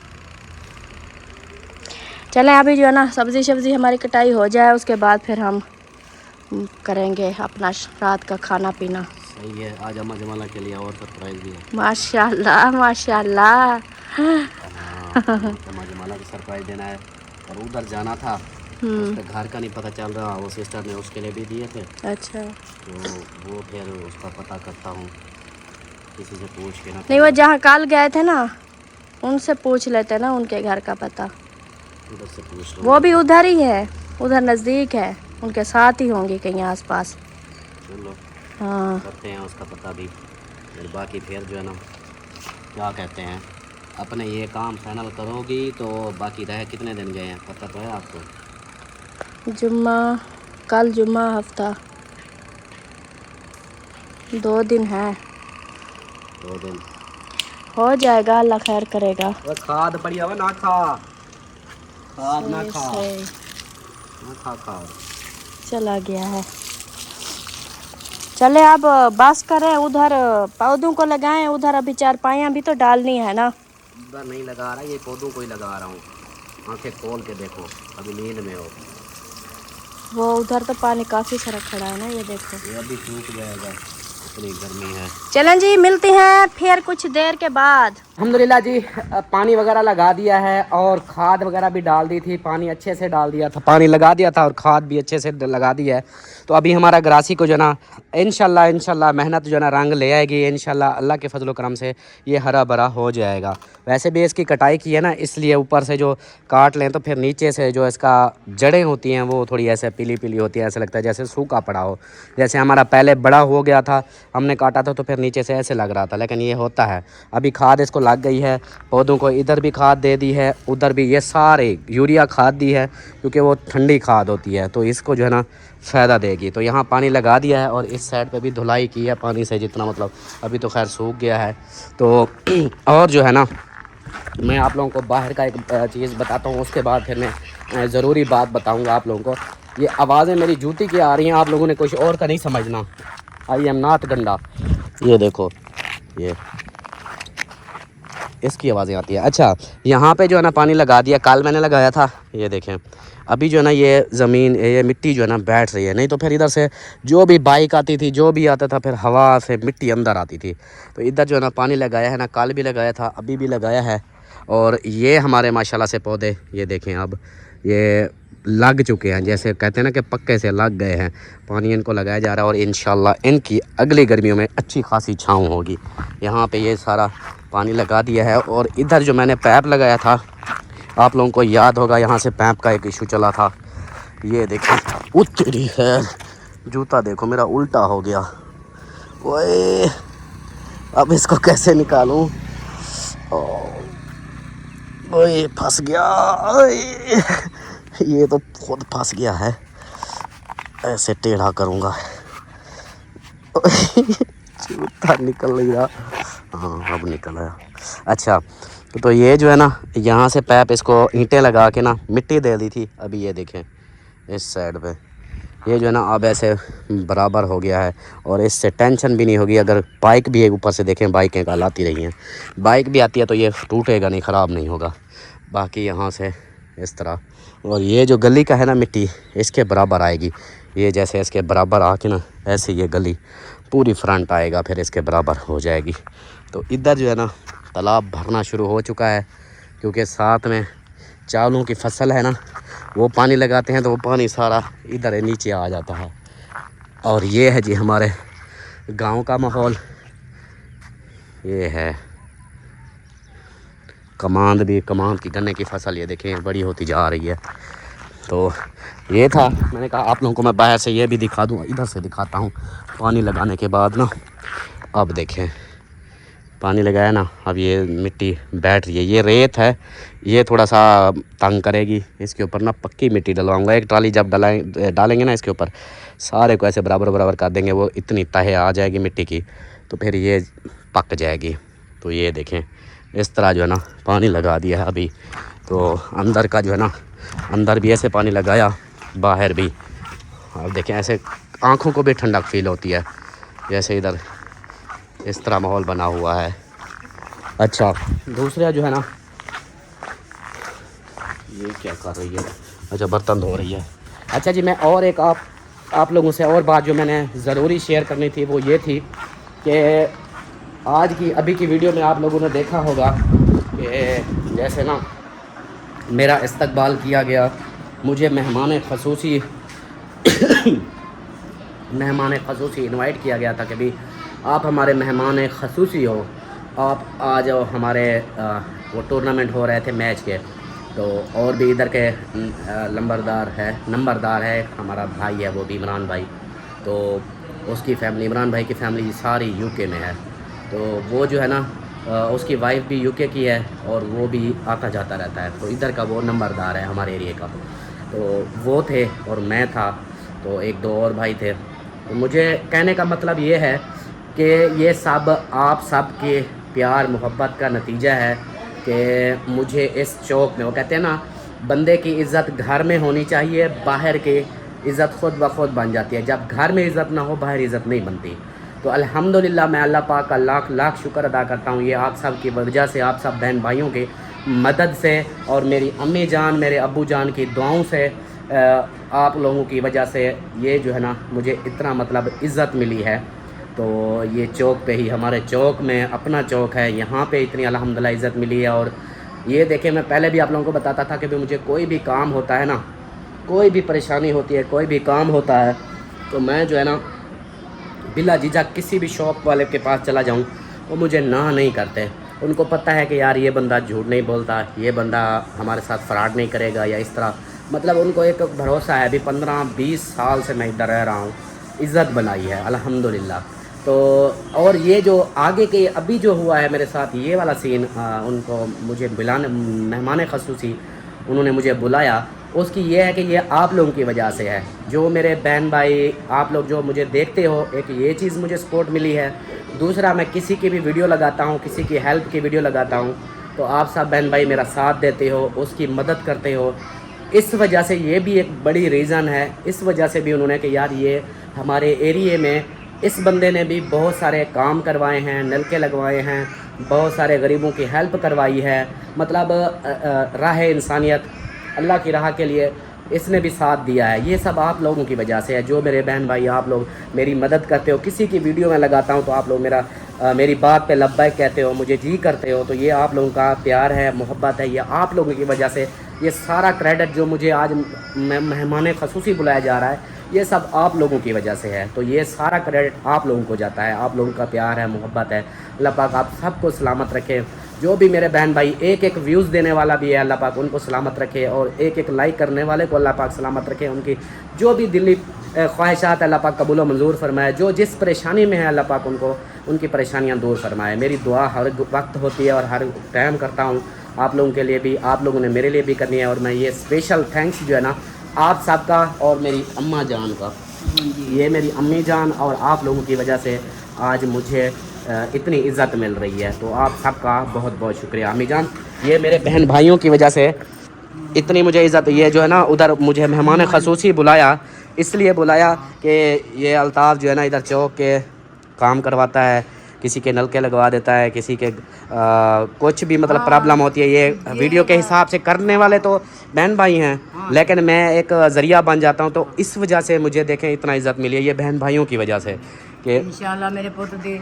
चलें अभी जो है ना सब्ज़ी हमारी कटाई हो जाए उसके बाद फिर हम करेंगे अपना रात का खाना पीना। सही है, आज अम्मा जमाला के लिए और सरप्राइज भी है। माशाल्लाह माशाल्लाह। अम्मा जमाला को सरप्राइज देना है और उधर जाना था, उसके घर का नहीं पता चल रहा, वो सिस्टर ने उसके लिए भी दिए थे। अच्छा, तो वो फिर उसका पता करता हूँ किसी से पूछ के ना। नहीं वो जहाँ कल गए थे ना उनसे पूछ लेते ना उनके घर का पता। उधर से पूछ लो, वो भी उधर ही है, उधर नज़दीक है, उनके साथ ही होंगे कहीं आसपास। चलो हाँ करते हैं उसका पता भी। फिर बाकी फिर जो है ना क्या कहते हैं, अपने ये काम फाइनल करोगी तो बाकी रह कितने दिन गए हैं पता तो है आपको? जुम्मा, कल जुम्मा हफ्ता 2 दिन है, 2 दिन हो जाएगा, अल्लाह खैर करेगा। वो खाद पड़ी हुआ ना खा, खाद ना खा, सही ना खा खा। चला गया है। चले अब बस करें, उधर पौधों को लगाएं, उधर अभी चारपाइयाँ भी तो डालनी है ना। उधर नहीं लगा रहा, ये पौधों को ही लगा रहा हूँ। आंखें खोल के देखो, अभी नींद में हो। वो उधर तो पानी काफ़ी सारा खड़ा है ना, ये देखो। ये अभी सूख जाएगा, इतनी गर्मी है। चलें जी, मिलते हैं फिर कुछ देर के बाद। अल्हम्दुलिल्लाह जी, पानी वगैरह लगा दिया है और खाद वगैरह भी डाल दी थी, पानी अच्छे से डाल दिया था, पानी लगा दिया था और खाद भी अच्छे से लगा दी है। तो अभी हमारा ग्रासी को जो ना इंशाल्लाह मेहनत जो ना रंग ले आएगी इंशाल्लाह, अल्लाह के फजल करम से ये हरा भरा हो जाएगा। वैसे भी इसकी कटाई की है ना, इसलिए ऊपर से जो काट लें तो फिर नीचे से जो इसका जड़ें होती हैं वो थोड़ी ऐसे पीली पीली होती हैं, ऐसा लगता है जैसे सूखा पड़ा हो। जैसे हमारा पहले बड़ा हो गया था, हमने काटा था तो फिर नीचे से ऐसे लग रहा था, लेकिन ये होता है। अभी खाद इसको लग गई है, पौधों को इधर भी खाद दे दी है, उधर भी, ये सारे यूरिया खाद दी है क्योंकि वो ठंडी खाद होती है तो इसको जो है ना फ़ायदा देगी। तो यहाँ पानी लगा दिया है और इस साइड पे भी धुलाई की है पानी से, जितना मतलब अभी तो खैर सूख गया है। तो और जो है ना मैं आप लोगों को बाहर का एक चीज़ बताता हूँ, उसके बाद फिर मैं ज़रूरी बात बताऊँगा आप लोगों को। ये आवाज़ें मेरी जूती की आ रही हैं, आप लोगों ने कुछ और का नहीं समझना। आई एम नॉट गंदा, ये देखो, ये इसकी आवाज़ें आती है। अच्छा, यहाँ पे जो है ना पानी लगा दिया, कल मैंने लगाया था, ये देखें। अभी जो है ना ये ज़मीन, ये मिट्टी जो है ना बैठ रही है, नहीं तो फिर इधर से जो भी बाइक आती थी, जो भी आता था, फिर हवा से मिट्टी अंदर आती थी। तो इधर जो है ना पानी लगाया है ना, कल भी लगाया था, अभी भी लगाया है। और ये हमारे माशाल्लाह से पौधे, ये देखें अब ये लग चुके हैं, जैसे कहते हैं ना कि पक्के से लग गए हैं। पानी इनको लगाया जा रहा है और इंशाल्लाह इनकी अगली गर्मियों में अच्छी खासी छाँव होगी। यहाँ पे ये सारा पानी लगा दिया है। और इधर जो मैंने पैप लगाया था, आप लोगों को याद होगा, यहाँ से पैप का एक इशू चला था। ये देखिए, उतरी है, जूता देखो मेरा उल्टा हो गया। ओए अब इसको कैसे निकालूं? ओए फंस गया। ओए, ये तो खुद फंस गया है। ऐसे टेढ़ा करूँगा। जूता निकल नहीं रहा। हाँ अब निकल आया। अच्छा तो ये जो है ना, यहाँ से पैप इसको ईंटें लगा के ना मिट्टी दे दी थी। अभी ये देखें इस साइड पे ये जो है ना अब ऐसे बराबर हो गया है और इससे टेंशन भी नहीं होगी। अगर बाइक भी एक ऊपर से देखें, बाइकें कल आती रही हैं, बाइक भी आती है तो ये टूटेगा नहीं, ख़राब नहीं होगा। बाकी यहाँ से इस तरह, और ये जो गली का है ना मिट्टी इसके बराबर आएगी। ये जैसे इसके बराबर आके ना ऐसे ये गली पूरी फ्रंट आएगा, फिर इसके बराबर हो जाएगी। तो इधर जो है ना तालाब भरना शुरू हो चुका है, क्योंकि साथ में चावलों की फसल है ना, वो पानी लगाते हैं तो वो पानी सारा इधर नीचे आ जाता है। और ये है जी हमारे गांव का माहौल। ये है कमांद की गन्ने की फसल, ये देखें बड़ी होती जा रही है। तो ये था, मैंने कहा आप लोगों को मैं बाहर से ये भी दिखा दूँ, इधर से दिखाता हूँ। पानी लगाने के बाद ना अब देखें पानी लगाया ना, अब ये मिट्टी बैठ रही है। ये रेत है, ये थोड़ा सा तंग करेगी। इसके ऊपर ना पक्की मिट्टी डलवाऊंगा। एक ट्राली जब डालेंगे ना इसके ऊपर, सारे को ऐसे बराबर कर देंगे, वो इतनी तह आ जाएगी मिट्टी की, तो फिर ये पक जाएगी। तो ये देखें इस तरह जो है ना पानी लगा दिया है अभी। तो अंदर का जो है ना, अंदर भी ऐसे पानी लगाया, बाहर भी। अब देखें ऐसे आँखों को भी ठंडक फील होती है। जैसे इधर इस तरह माहौल बना हुआ है। अच्छा दूसरा जो है ना, ये क्या कर रही है? अच्छा बर्तन धो रही है। अच्छा जी, मैं और एक आप लोगों से और बात जो मैंने ज़रूरी शेयर करनी थी वो ये थी कि आज की अभी की वीडियो में आप लोगों ने देखा होगा कि जैसे ना मेरा इस्तकबाल किया गया, मुझे मेहमान ख़ुसूसी इनवाइट किया गया था कि भाई आप हमारे मेहमान ख़ुसूसी हो, आप आ जाओ हमारे वो टूर्नामेंट हो रहे थे मैच के। तो और भी इधर के नंबरदार है हमारा भाई है, वो भी इमरान भाई। तो उसकी फैमिली, इमरान भाई की फैमिली सारी यूके में है। तो वो जो है ना उसकी वाइफ भी यूके की है और वो भी आता जाता रहता है। तो इधर का वो नंबरदार है हमारे एरिए का। तो वो थे और मैं था, तो एक दो और भाई थे। तो मुझे कहने का मतलब ये है कि ये सब आप सब के प्यार मोहब्बत का नतीजा है कि मुझे इस चौक में, वो कहते हैं ना बंदे की इज़्ज़त घर में होनी चाहिए, बाहर की इज़्ज़त खुद ब खुद बन जाती है। जब घर में इज़्ज़त ना हो, बाहर इज़्ज़त नहीं बनती। तो अल्हम्दुलिल्लाह मैं अल्लाह पाक का लाख लाख शुक्र अदा करता हूँ, ये आप सब की वजह से, आप सब बहन भाइयों के मदद से और मेरी अम्मी जान, मेरे अब्बू जान की दुआओं से, आप लोगों की वजह से ये जो है ना मुझे इतना मतलब इज़्ज़त मिली है। तो ये चौक पे ही, हमारे चौक में अपना चौक है, यहाँ पे इतनी अल्हम्दुलिल्लाह इज़्ज़त मिली है। और ये देखें, मैं पहले भी आप लोगों को बताता था कि भाई मुझे कोई भी काम होता है ना, कोई भी परेशानी होती है, कोई भी काम होता है, तो मैं जो है ना बिला झिझक किसी भी शॉप वाले के पास चला जाऊँ, वो मुझे ना नहीं करते। उनको पता है कि यार ये बंदा झूठ नहीं बोलता, ये बंदा हमारे साथ फ्रॉड नहीं करेगा या इस तरह, मतलब उनको एक भरोसा है। अभी 15-20 साल से मैं इधर रह रहा हूँ, इज़्ज़त बनाई है अल्हम्दुलिल्लाह। तो और ये जो आगे के अभी जो हुआ है मेरे साथ, ये वाला सीन, उनको मुझे बुलाने, मेहमान ख़ुसूसी उन्होंने मुझे बुलाया, उसकी ये है कि ये आप लोगों की वजह से है। जो मेरे बहन भाई आप लोग जो मुझे देखते हो, एक ये चीज़ मुझे सपोर्ट मिली है। दूसरा, मैं किसी की भी वीडियो लगाता हूँ, किसी की हेल्प की वीडियो लगाता हूँ, तो आप सब बहन भाई मेरा साथ देते हो, उसकी मदद करते हो। इस वजह से ये भी एक बड़ी रीज़न है। इस वजह से भी उन्होंने कि यार ये हमारे एरिए में इस बंदे ने भी बहुत सारे काम करवाए हैं, नलके लगवाए हैं, बहुत सारे गरीबों की हेल्प करवाई है, मतलब राह इंसानियत, अल्लाह की राह के लिए इसने भी साथ दिया है। ये सब आप लोगों की वजह से है। जो मेरे बहन भाई आप लोग मेरी मदद करते हो, किसी की वीडियो में लगाता हूँ तो आप लोग मेरी बात पे लब्बैक कहते हो, मुझे जी करते हो, तो ये आप लोगों का प्यार है, मोहब्बत है, ये आप लोगों की वजह से। ये सारा क्रेडिट जो मुझे आज मेहमान ख़ुसूसी बुलाया जा रहा है, ये सब आप लोगों की वजह से है। तो ये सारा क्रेडिट आप लोगों को जाता है, आप लोगों का प्यार है, मोहब्बत है। अल्लाह पाक आप सबको सलामत रखे। जो भी मेरे बहन भाई एक व्यूज़ देने वाला भी है, अल्लाह पाक उनको सलामत रखे, और एक लाइक करने वाले को अल्लाह पाक सलामत रखे। उनकी जो भी दिली ख्वाहिशात अल्लाह पाक कबूल व मंजूर फरमाए। जो जिस परेशानी में है अल्लाह पाक उनको उनकी परेशानियां दूर फरमाए। मेरी दुआ हर वक्त होती है और हर टाइम करता हूँ आप लोगों के लिए भी, आप लोगों ने मेरे लिए भी करनी है। और मैं ये स्पेशल थैंक्स जो है ना आप सबका और मेरी अम्मा जान का, ये मेरी अम्मी जान और आप लोगों की वजह से आज मुझे इतनी इज़्ज़त मिल रही है। तो आप सबका बहुत बहुत शुक्रिया अम्मी जान। ये मेरे बहन भाइयों की वजह से इतनी मुझे इज़्ज़त, ये जो है ना उधर मुझे मेहमान ख़ुसूसी बुलाया, इसलिए बुलाया कि ये अल्ताफ़ जो है ना इधर चौक के काम करवाता है, किसी के नलके लगवा देता है, किसी के कुछ भी मतलब प्रॉब्लम होती है। ये वीडियो के हिसाब से करने वाले तो बहन भाई हैं, लेकिन मैं एक ज़रिया बन जाता हूँ। तो इस वजह से मुझे देखें इतना इज़्ज़त मिली है ये बहन भाइयों की वजह से कि इंशाल्लाह मेरे पुत दे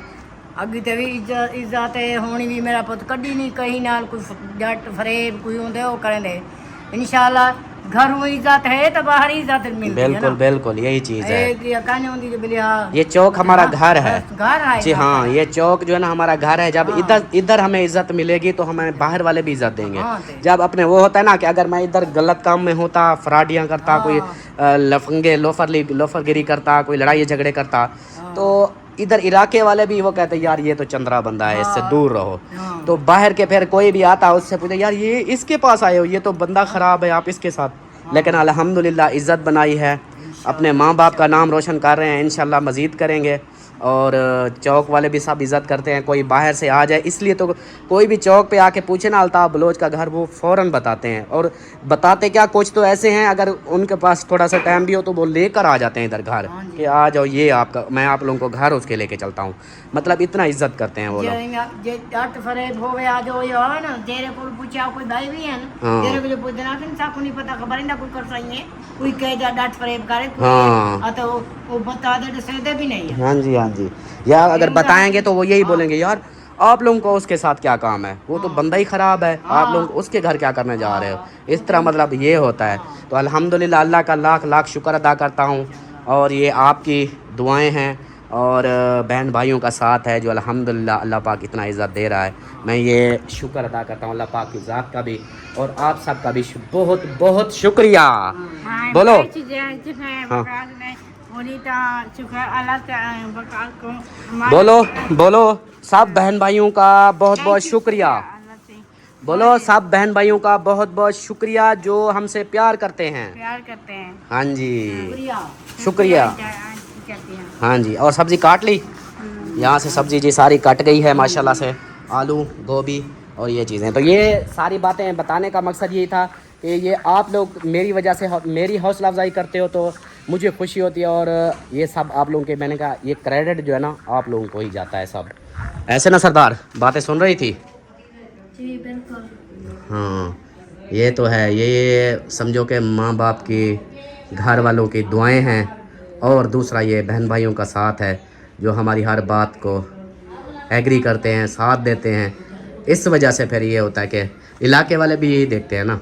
अगे ते भी इज्जत होनी भी मेरा पुत कभी नहीं कहीं नाल कोई जट फरेब कोई होंदे वो करेंदे। इंशाल्लाह घर में इज्जत है तो बाहर इज्जत मिलती है। बिल्कुल बिल्कुल यही चीज़ है। है ये चौक हमारा घर है घर है जी हाँ, ये चौक जो है ना हमारा घर है। जब इधर हमें इज्जत मिलेगी तो हमें बाहर वाले भी इज्जत देंगे। जब अपने वो होता है ना कि अगर मैं इधर गलत काम में होता, फ्रॉडियाँ करता, कोई लफंगे लोफरगिरी करता, कोई लड़ाई झगड़े करता, तो इधर इलाके वाले भी वो कहते यार ये तो चंद्रा बंदा है, इससे दूर रहो। तो बाहर के फिर कोई भी आता उससे पूछे यार ये इसके पास आए हो, ये तो बंदा ख़राब है, आप इसके साथ। लेकिन अल्हम्दुलिल्लाह इज़्ज़त बनाई है, अपने माँ बाप का नाम रोशन कर रहे हैं, इंशाल्लाह मज़ीद करेंगे। और चौक वाले भी सब इज़्ज़त करते हैं, कोई बाहर से आ जाए इसलिए तो कोई भी चौक पे आके पूछे ना अल्ताफ़ बलोच का घर, वो फ़ौरन बताते हैं। और बताते क्या, कुछ तो ऐसे हैं अगर उनके पास थोड़ा सा टाइम भी हो तो वो लेकर आ जाते हैं इधर घर कि आ जाओ ये आपका, मैं आप लोगों को घर उसके लेके चलता हूँ। मतलब इतना इज्जत करते हैं वो लोग। जे जट फरेब होवे आ जो ये आवे ना तेरे को पूछा कोई भाई भी है ना तेरे को जो पूछना कि सा को नहीं पता खबर ना कोई कर सही है, कोई कह जा डट फरेब करे कोई तो वो बता दे सहदे भी नहीं है। हाँ जी हाँ जी, या अगर बताएंगे तो वो यही बोलेंगे यार आप लोगों को उसके साथ क्या काम है, वो तो बंदा ही ख़राब है, आप लोग उसके घर क्या करने जा रहे हो। इस तरह मतलब ये होता है। तो अल्हम्दुलिल्लाह अल्लाह का लाख लाख शुक्र अदा करता हूँ। और ये आपकी दुआएं हैं और बहन भाइयों का साथ है जो अल्हम्दुलिल्लाह अल्लाह पाक इतना इज़्ज़त दे रहा है। मैं ये शुक्र अदा करता हूँ अल्लाह पाक की ज़ात का भी और आप सब का भी बहुत बहुत शुक्रिया। बोलो बोलो बोलो सब बहन भाइयों का बहुत बहुत शुक्रिया। बोलो सब बहन भाइयों का बहुत बहुत शुक्रिया जो हमसे प्यार करते हैं। हाँ जी शुक्रिया। हाँ जी, और सब्ज़ी काट ली, यहाँ से सब्ज़ी जी सारी कट गई है माशाल्लाह से, आलू गोभी और ये चीज़ें। तो ये सारी बातें बताने का मकसद यही था कि ये आप लोग मेरी वजह से मेरी हौसला अफजाई करते हो तो मुझे खुशी होती है। और ये सब आप लोगों के, मैंने कहा ये क्रेडिट जो है ना आप लोगों को ही जाता है सब। ऐसे ना सरदार, बातें सुन रही थी जी बिल्कुल। हाँ ये तो है, ये समझो कि माँ बाप की, घर वालों की दुआएं हैं और दूसरा ये बहन भाइयों का साथ है जो हमारी हर बात को एग्री करते हैं, साथ देते हैं। इस वजह से फिर ये होता है कि इलाके वाले भी यही देखते हैं ना।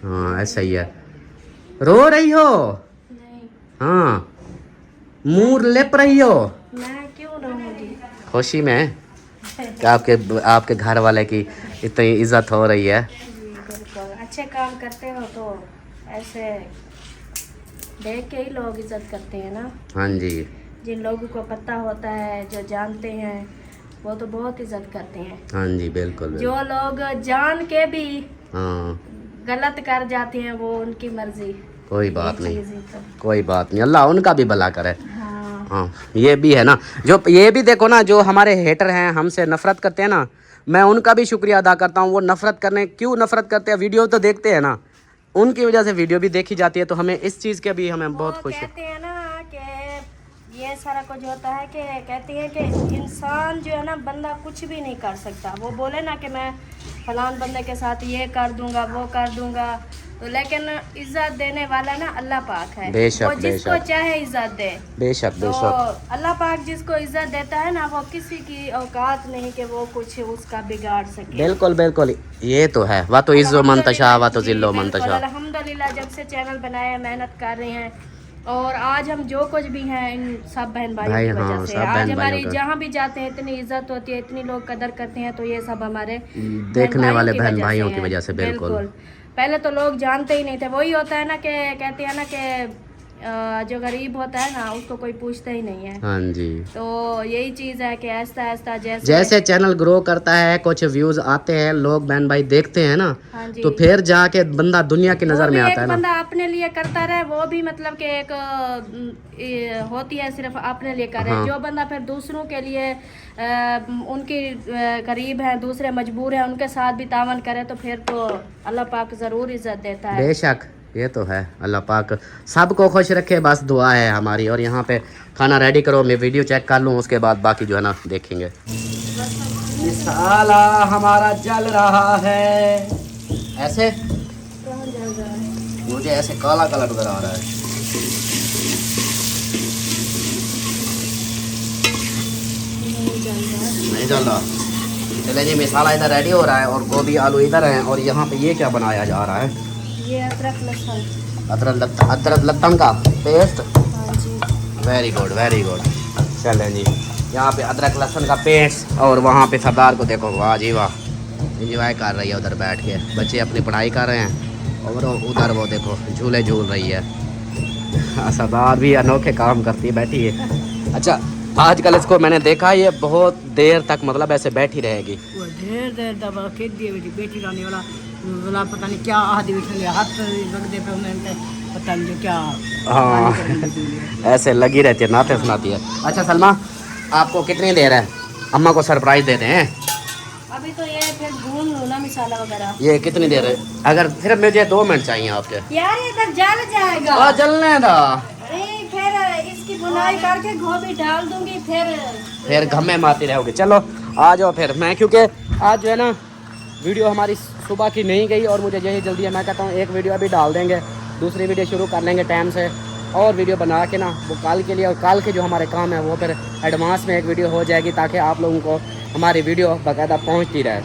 हाँ ऐसा ही है। रो रही हो? नहीं। हाँ मुँह लिप रही हो? मैं क्यों रहूँगी खुशी में कि आपके घर वाले की इतनी इज्जत हो रही है। जी बिल्कुल, अच्छे काम करते हो तो ऐसे देख के ही लोग इज्जत करते हैं ना। हाँ जी, जिन लोगों को पता होता है, जो जानते हैं, वो तो बहुत इज्जत करते हैं। हाँ जी बिल्कुल। जो लोग जान के भी हाँ गलत कर जाते हैं वो उनकी मर्जी, कोई बात नहीं, तो। कोई बात नहीं, अल्लाह उनका भी भला करे। हाँ हाँ ये भी है ना, जो ये भी देखो ना, जो हमारे हेटर हैं, हमसे नफरत करते हैं ना, मैं उनका भी शुक्रिया अदा करता हूँ। वो नफरत करने क्यों नफरत करते हैं, वीडियो तो देखते हैं ना, उनकी वजह से वीडियो भी देखी जाती है। तो हमें इस चीज़ के भी हमें बहुत खुश है। कहते हैं ना कि ये सारा कुछ होता है कि कहते हैं कि इंसान जो है ना, बंदा कुछ भी नहीं कर सकता। वो बोले ना कि मैं फलान बंदे के साथ ये कर दूंगा वो कर दूंगा, तो लेकिन इज्जत देने वाला ना अल्लाह पाक है। बेशक, वो जिसको बेशक। चाहे इज्जत दे। बेशक तो बेशक। अल्लाह पाक जिसको इज्जत देता है ना, वो किसी की औकात नहीं कि वो कुछ उसका बिगाड़ सके। बिल्कुल बिल्कुल, ये तो है। वा तो इज्जो मंतशा वा तो जिल्लो मंतशा। अल्हम्दुलिल्लाह जब से चैनल बनाया, मेहनत कर रहे हैं और आज हम जो कुछ भी हैं इन सब बहन भाइयों की हाँ, वजह से। सब आज बहन हमारी भाइयों का। जहाँ भी जाते हैं इतनी इज्जत होती है, इतनी लोग कदर करते हैं, तो ये सब हमारे देखने वाले बहन वजह भाइयों से की है। वजह से बिल्कुल। पहले तो लोग जानते ही नहीं थे। वही होता है ना कि कहते हैं ना कि जो गरीब होता है ना उसको कोई पूछता ही नहीं है। हाँ जी। तो यही चीज़ है कि ऐसा ऐसा जैसे चैनल ग्रो करता है, कुछ व्यूज आते हैं, लोग बहन भाई देखते हैं ना, हाँ जी। तो फिर जाके बंदा दुनिया की नजर में वो भी आता है एक ना। बंदा अपने लिए करता रहे, वो भी मतलब कि एक होती है सिर्फ अपने लिए करे। हाँ। जो बंदा फिर दूसरों के लिए उनकी गरीब है, दूसरे मजबूर है, उनके साथ भी तावन करे तो फिर तो अल्लाह पाक जरूर इज्जत देता है। बेशक, ये तो है। अल्लाह पाक सबको खुश रखे, बस दुआ है हमारी। और यहाँ पे खाना रेडी करो, मैं वीडियो चेक कर लूँ, उसके बाद बाकी जो है ना देखेंगे। मसाला हमारा जल रहा है ऐसे, मुझे ऐसे काला काला नजर आ रहा है। नहीं जल रहा। चले जी, मसाला इधर रेडी हो रहा है और गोभी आलू इधर हैं। और यहाँ पे ये क्या बनाया जा रहा है? ये अदरक लहसुन, अदरक लहसुन का पेस्ट। हाँ जी। Very good very good. चलें जी, यहाँ पे अदरक लहसुन का पेस्ट। और वहाँ पे सरदार को देखो, वाह जी वाह, इंजॉय कर रही है उधर बैठ के। बच्चे अपनी पढ़ाई कर रहे हैं और उधर वो देखो झूले झूल रही है। सरदार भी अनोखे काम करती है, बैठी है। अच्छा, आजकल इसको मैंने देखा, ये बहुत देर तक मतलब ऐसे बैठी रहेगी। वो देर तक खेत दिए बेटी रहने वाला पता नहीं क्या आदि हाथ रख दे पे उन्हें पता नहीं जो क्या। हाँ, ऐसे लगी रहती है, नाते सुनाती है। अच्छा सलमा, आपको कितनी देर है? अम्मा को सरप्राइज देते हैं। अभी तो ये फिर भून लो ना मसाला वगैरह। ये कितनी देर है? अगर फिर मुझे 2 मिनट चाहिए आपके। यार ये तक जल जाएगा। जलने दा। फिर इसकी बुनाई करके गोभी डाल दूंगी, फिर घमे मारती रहोगे। चलो आ जाओ फिर। मैं क्योंकि आज जो है ना वीडियो हमारी सुबह की नहीं गई और मुझे यही जल्दी है। मैं कहता हूँ एक वीडियो अभी डाल देंगे, दूसरी वीडियो शुरू कर लेंगे टाइम से, और वीडियो बना के ना वो कल के लिए, और कल के जो हमारे काम है वो फिर एडवांस में एक वीडियो हो जाएगी, ताकि आप लोगों को हमारी वीडियो बाकायदा पहुँचती रहे।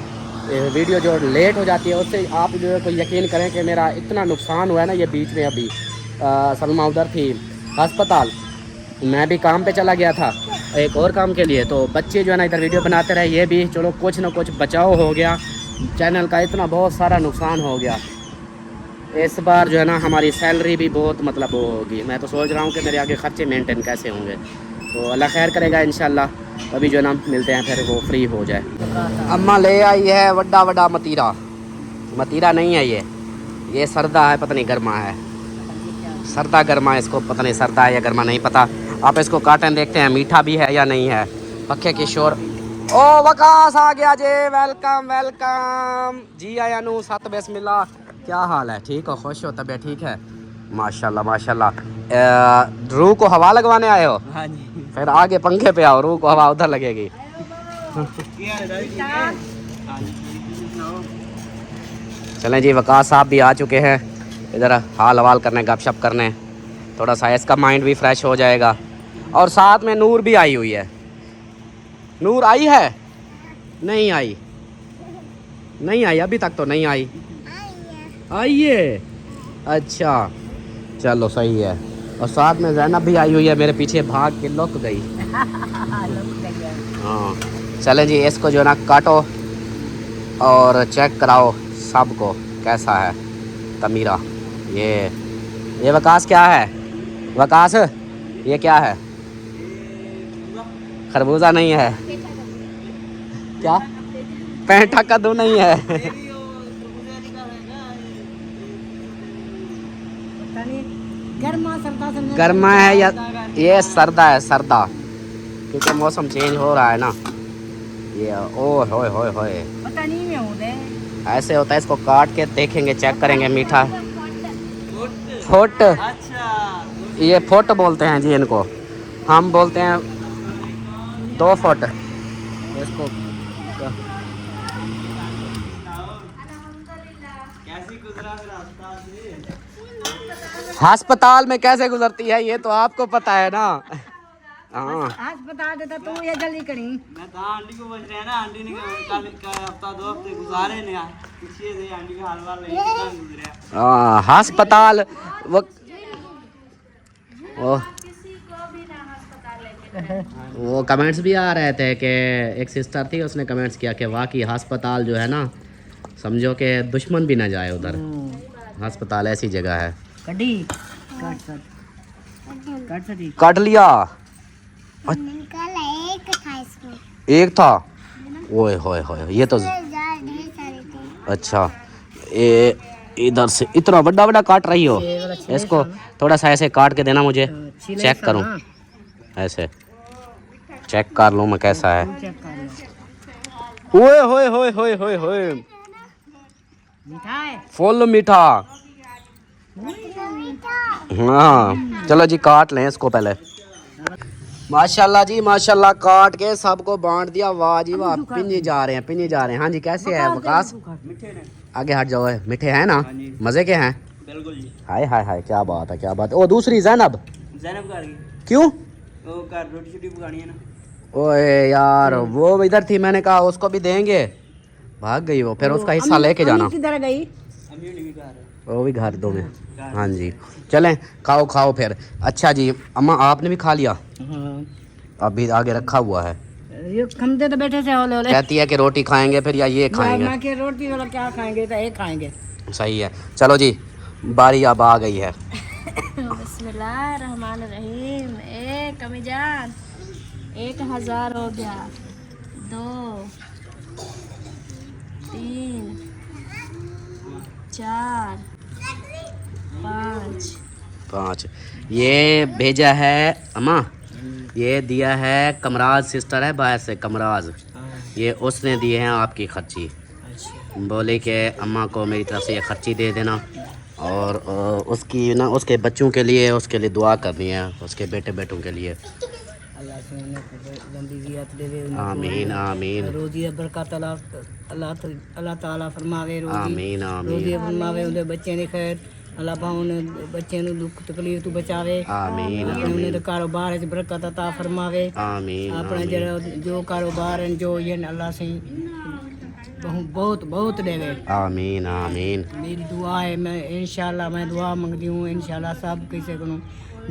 वीडियो जो लेट हो जाती है उससे आप जो को यकीन करें कि मेरा इतना नुकसान हुआ है ना। ये बीच में अभी सलमा उधर थी अस्पताल, मैं भी काम पे चला गया था एक और काम के लिए, तो बच्चे जो है ना इधर वीडियो बनाते रहे। ये भी चलो कुछ ना कुछ बचाव हो गया, चैनल का इतना बहुत सारा नुकसान हो गया। इस बार जो है ना हमारी सैलरी भी बहुत मतलब वो होगी। मैं तो सोच रहा हूँ कि मेरे आगे खर्चे मेंटेन कैसे होंगे, तो अल्लाह खैर करेगा इंशाल्लाह। अभी जो है ना मिलते हैं फिर वो फ्री हो जाए। अम्मा ले आई है वड्डा वड्डा मतीरा। मतीरा नहीं है ये सरदा है, पता नहीं गर्मा है। सरदा गर्मा है, इसको पता नहीं सरदा है या गर्मा नहीं पता। आप इसको काटन देखते हैं मीठा भी है या नहीं है। पक्के की शोर। ओ वकास आ गया जी, वेलकम वेलकम जी आया नू। सत बिस्मिल्लाह, क्या हाल है? ठीक हो? खुश हो? तबीयत ठीक है? माशाल्लाह माशाल्लाह। रूह को हवा लगवाने आए हो? हाँ जी। फिर आगे पंखे पे आओ, रूह को हवा उधर लगेगी। चलें जी, वकास साहब भी आ चुके हैं इधर हाल हवाल करने, गपशप करने। थोड़ा सा इसका माइंड भी फ्रेश हो जाएगा। और साथ में नूर भी आई हुई है। नूर आई है? नहीं आई, नहीं आई अभी तक तो नहीं आई। आई है? अच्छा चलो सही है। और साथ में ज़ैनब भी आई हुई है, मेरे पीछे भाग के लुक गई। हाँ चलें जी, इसको जो है ना काटो और चेक कराओ सबको कैसा है तमीरा। ये वकास क्या है? वकास ये क्या है? खरबूजा नहीं है क्या? पेंटा कद्दू नहीं है? गर्मा है या ये सरदा है? सरदा, क्योंकि मौसम चेंज हो रहा है ना। ये ओ होए होए होए, पता नहीं मैं हूँ दे। ऐसे होता है। इसको काट के देखेंगे, चेक करेंगे मीठा। फुट, ये फुट बोलते हैं जी इनको, हम बोलते हैं 2 फुट इसको। अस्पताल में कैसे गुजरती है ये तो आपको पता है ना। हाँ अस्पताल देता तू ये जल्दी करी। मैं तो आंटी को बच रहा है ना, आंटी ने कल का हफ्ता 2 हफ्ते गुजारे ने पूछिए थे आंटी का हाल वाल नहीं गुजरा। अस्पताल वो कमेंट्स भी आ रहे थे कि एक सिस्टर थी, उसने कमेंट्स किया कि वाकई अस्पताल जो है ना, समझो कि दुश्मन भी ना जाए उधर। अस्पताल ऐसी जगह है। कड़ी काट लिया। एक था। ओए होए होए, ये तो अच्छा। ये इधर से इतना बड़ा बड़ा काट रही हो, इसको थोड़ा सा ऐसे काट के देना मुझे, चेक करूं, ऐसे चेक कर लूं मैं कैसा है। ओए होए होए होए होए होए, फुल मीठा। हाँ चलो जी काट लें इसको पहले। माशाल्लाह जी माशाल्लाह, काट के सबको बांट दिया। वाह जी वाह, पिन्नी जा रहे हैं, पिन्नी जा रहे हैं। हाँ जी कैसे है वकास? आगे हट जाओ, मिठे हैं ना, मजे के हैं? बिल्कुल जी। हाय हाय हाय, क्या बात है क्या बात है। ओ दूसरी जैनब जैनब कर गई, क्यों? वो कर रोटी शोटी पकानी है ना। ओए यार वो इधर थी, मैंने कहा उसको भी देंगे, भाग गई वो। फिर उसका हिस्सा लेके जाना। किधर गई? अम्मी भी कर वो भी घर दो में। हाँ जी चलें, खाओ खाओ फिर। अच्छा जी अम्मा आपने भी खा लिया? अभी आगे रखा हुआ है। ये खमदे तो बैठे से होले होले। कहती है कि रोटी खाएंगे फिर या ये खाएंगे। माँ के रोटी वाला क्या खाएंगे, तो एक खाएंगे। सही है, चलो जी बारी अब आ गई है। बिस्मिल्लाहिर्रहमानिर्रहीम। एक अमीजान 1000 हो गया, 2 3 4 5। 5 ये भेजा है अम्मा, ये दिया है कमराज, सिस्टर है बाहर से कमराज, ये उसने दिए हैं आपकी खर्ची। बोले कि अम्मा को मेरी तरफ से ये खर्ची दे देना, और उसकी ना उसके बच्चों के लिए, उसके लिए दुआ करनी है, उसके बेटे बेटों के लिए। आमीन आमीन रोजी बरकत अल्लाह ताला फरमावे, आमीन आमीन रोजी फरमावे, उनके बच्चे ने खैर अल्लाह पा उन बच्चे नु दुख तकलीफ तू बचावे, आमीन उन्हें तो कारोबार च बरकत अता फरमावे। आमीन अपना जरा जो कारोबार हैं जो ये अल्लाह से बहुत बहुत देवे। आमीन आमीन। मेरी दुआ है, मैं इंशाल्लाह मैं दुआ मांगती हूँ इंशाल्लाह सब किसी को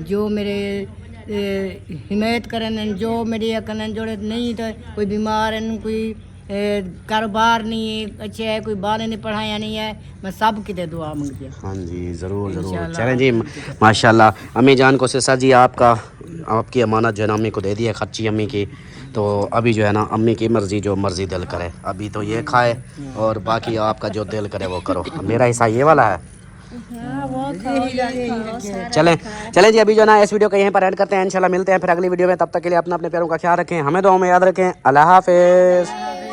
जो मेरे हिमायत करन, जो मेरी करन जोड़े नहीं तो कोई बीमार है, कोई कारोबार नहीं है अच्छे है, कोई बाल ने पढ़ाया नहीं है, मैं सब किते दुआ मांगती हूँ। हाँ जी ज़रूर ज़रूर। चलें जी माशाल्लाह। अम्मी जान को सिस्टर जी आपकी अमानत जो है ना अम्मी को दे दी है, खर्ची अम्मी की। तो अभी जो है ना अम्मी की मर्ज़ी, जो मर्ज़ी दिल करे, अभी तो ये खाए और बाकी आपका जो दिल करे वो करो। मेरा हिस्सा ये वाला है। चलें चलें जी, अभी जो है ना इस वीडियो को यहीं पर एंड करते हैं। इंशाल्लाह मिलते हैं फिर अगली वीडियो में, तब तक के लिए अपना अपने प्यारों का ख्याल रखें, हमें दुआओं में याद रखें। अल्लाह हाफ़िज़।